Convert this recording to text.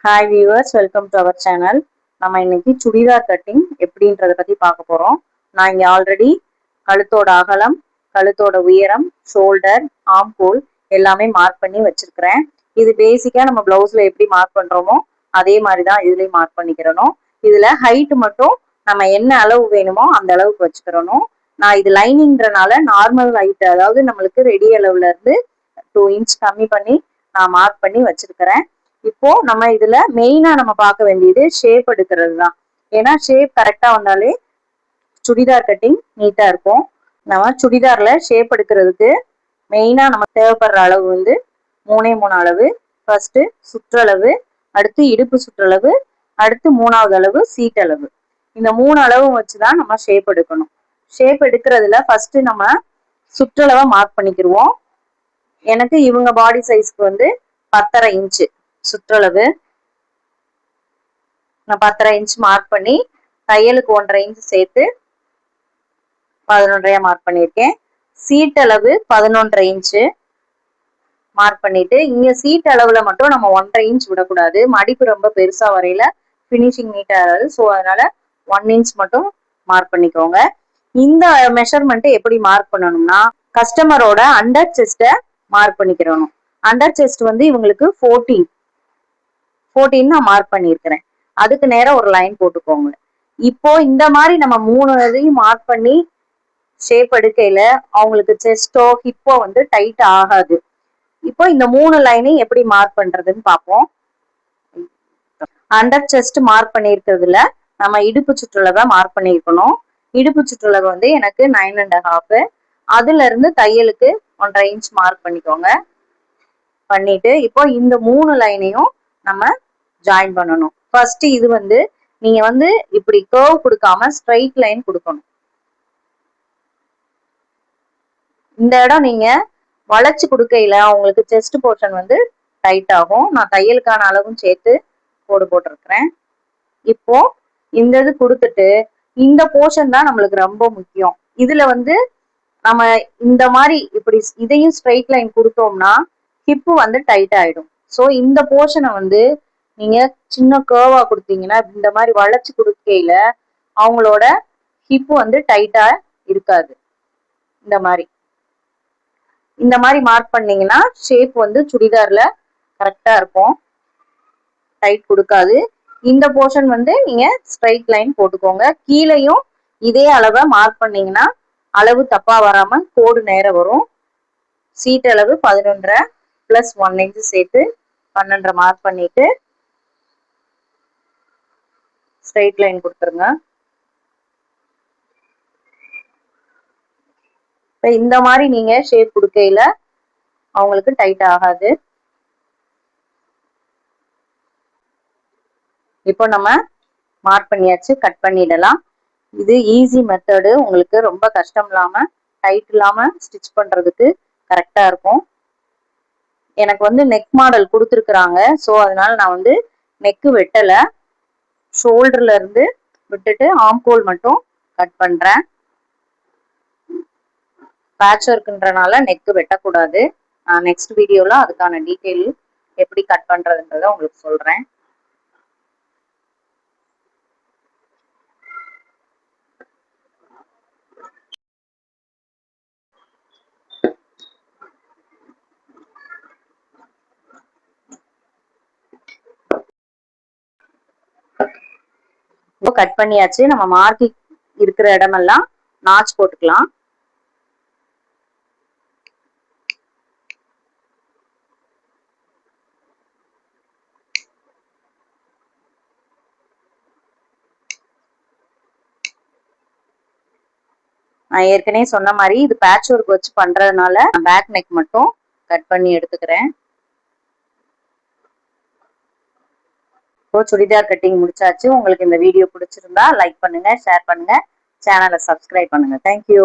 Hi viewers, welcome to our channel. நம்ம இன்னைக்கு churidar cutting எப்படின்றத பத்தி பார்க்க போறோம். நான் இங்க ஆல்ரெடி கழுத்தோட அகலம், கழுத்தோட உயரம், ஷோல்டர், ஆம் ஹோல் எல்லாமே மார்க் பண்ணி வச்சிருக்கிறேன். இது பேசிக்கா நம்ம பிளவுஸ்ல எப்படி மார்க் பண்றோமோ அதே மாதிரி தான் இதுலயும் மார்க் பண்ணிக்கிறணும். இதுல ஹைட் மட்டும் நம்ம என்ன அளவு வேணுமோ அந்த அளவுக்கு வச்சுக்கிறணும். நான் இது லைனிங்ன்றனால நார்மல் ஹைட், அதாவது நம்மளுக்கு ரெடி அளவுல இருந்து 2 இன்ச் கம்மி பண்ணி நான் மார்க் பண்ணி வச்சிருக்கிறேன். இப்போ நம்ம இதுல மெயினா நம்ம பார்க்க வேண்டியது ஷேப் எடுக்கிறது தான். ஏன்னா ஷேப் கரெக்டா வந்தாலே சுடிதார் கட்டிங் நீட்டா இருக்கும். நம்ம சுடிதார்ல ஷேப் எடுக்கிறதுக்கு மெயினா நம்ம தேவைப்படுற அளவு வந்து 3 அளவு. ஃபர்ஸ்ட் சுற்றளவு, அடுத்து இடுப்பு சுற்றளவு, அடுத்து 3வது அளவு சீட் அளவு. இந்த 3 அளவும் வச்சுதான் நம்ம ஷேப் எடுக்கணும். ஷேப் எடுக்கிறதுல ஃபர்ஸ்ட் நம்ம சுற்றளவை மார்க் பண்ணிக்கிடுவோம். எனக்கு இவங்க பாடி சைஸ்க்கு வந்து 10.5 இன்ச்சு சுற்றளவு. நான் 10.5 இன்ச் மார்க் பண்ணி தையலுக்கு 1.5 இன்ச் சேர்த்து 11.5 மார்க் பண்ணியிருக்கேன். சீட் அளவு 11.5 இன்ச்சு மார்க் பண்ணிட்டு, இங்க சீட் அளவுல மட்டும் நம்ம 1.5 இன்ச் விடக்கூடாது. மடிப்பு ரொம்ப பெருசா வரையில பினிஷிங் நீட்டா ஆகாது. ஸோ அதனால 1 இன்ச் மட்டும் மார்க் பண்ணிக்கோங்க. இந்த மெஷர்மெண்ட் எப்படி மார்க் பண்ணணும்னா, கஸ்டமரோட அண்டர் செஸ்ட மார்க் பண்ணிக்கிறணும். அண்டர் செஸ்ட் வந்து இவங்களுக்கு 14 நான் மார்க் பண்ணியிருக்கிறேன். அதுக்கு நேரம் ஒரு லைன் போட்டுக்கோங்க. இப்போ இந்த மாதிரி நம்ம 3 இதையும் மார்க் பண்ணி ஷேப் எடுக்கையில அவங்களுக்கு செஸ்டோ ஹிப்போ வந்து டைட் ஆகாது. இப்போ இந்த 3 லைனையும் எப்படி மார்க் பண்றதுன்னு பார்ப்போம். அண்டர் செஸ்ட் மார்க் பண்ணியிருக்கிறதுல நம்ம இடுப்பு சுற்றளவை மார்க் பண்ணியிருக்கணும். இடுப்பு சுற்றளவு வந்து எனக்கு 9.5. அதுல இருந்து தையலுக்கு 1.5 இன்ச் மார்க் பண்ணிக்கோங்க. பண்ணிட்டு இப்போ இந்த 3 லைனையும் நம்ம ஜாயின் பண்ணணும். ஃபர்ஸ்ட் இது வந்து நீங்க வந்து இப்படி கர்வ் கொடுக்காம ஸ்ட்ரைட் லைன் கொடுக்கணும். இந்த இடம் நீங்க வளைச்சு கொடுக்கையில உங்களுக்கு செஸ்ட் போர்ஷன் வந்து டைட் ஆகும். நான் தையலுக்கான அளவும் சேர்த்து போட்டிருக்கிறேன். இப்போ இந்த இது கொடுத்துட்டு இந்த போர்ஷன் தான் நம்மளுக்கு ரொம்ப முக்கியம். இதுல வந்து நம்ம இந்த மாதிரி இப்படி இதையும் ஸ்ட்ரைட் லைன் கொடுத்தோம்னா ஹிப்பு வந்து டைட் ஆயிடும். ஸோ இந்த போர்ஷனை வந்து நீங்க சின்ன கர்வா கொடுத்தீங்கன்னா, இந்த மாதிரி வளைச்சு கொடுக்கையில அவங்களோட ஹிப்பு வந்து டைட்டா இருக்காது. இந்த மாதிரி மார்க் பண்ணீங்கன்னா ஷேப் வந்து சுடிதார்ல கரெக்டா இருக்கும், டைட் கொடுக்காது. இந்த போர்ஷன் வந்து நீங்க ஸ்ட்ரைட் லைன் போட்டுக்கோங்க. கீழையும் இதே அளவை மார்க் பண்ணீங்கன்னா அளவு தப்பா வராம கோடு நேரம் வரும். சீட் அளவு 11.5 பிளஸ் 1 இன்ச் சேர்த்து 12.5 மார்க் பண்ணிட்டு ஸ்ட்ரைட் லைன் கொடுத்துருங்க. இந்த மாதிரி நீங்க ஷேப் கொடுக்கையில அவங்களுக்கு டைட் ஆகாது. இப்போ நம்ம மார்க் பண்ணியாச்சு, கட் பண்ணிடலாம். இது ஈஸி மெத்தடு. உங்களுக்கு ரொம்ப கஷ்டம் இல்லாம டைட் இல்லாம ஸ்டிச் பண்றதுக்கு கரெக்டா இருக்கும். எனக்கு வந்து நெக் மாடல் கொடுத்துருக்குறாங்க. ஸோ அதனால நான் வந்து நெக்கு வெட்டலை, ஷோல்டர்ல இருந்து விட்டுட்டு ஆம் ஹோல் மட்டும் கட் பண்றேன். பேட்ச் ஒர்க்ன்றனால நெக்கு வெட்டக்கூடாது. நான் நெக்ஸ்ட் வீடியோல அதுக்கான டீட்டெயில் எப்படி கட் பண்றதுன்றத உங்களுக்கு சொல்றேன். இப்போ கட் பண்ணியாச்சு. நம்ம மார்க்கிங் இருக்கிற இடமெல்லாம் நாச் போட்டுக்கலாம். நான் ஏற்கனவே சொன்ன மாதிரி இது பேட்ச் ஒர்க் வச்சு பண்றதுனால பேக் நெக் மட்டும் கட் பண்ணி எடுத்துக்கிறேன். இப்போ சுடிதார் கட்டிங் முடிச்சாச்சு. உங்களுக்கு இந்த வீடியோ பிடிச்சிருந்தா லைக் பண்ணுங்க, ஷேர் பண்ணுங்க, சேனலை சப்ஸ்கிரைப் பண்ணுங்க. தேங்க்யூ.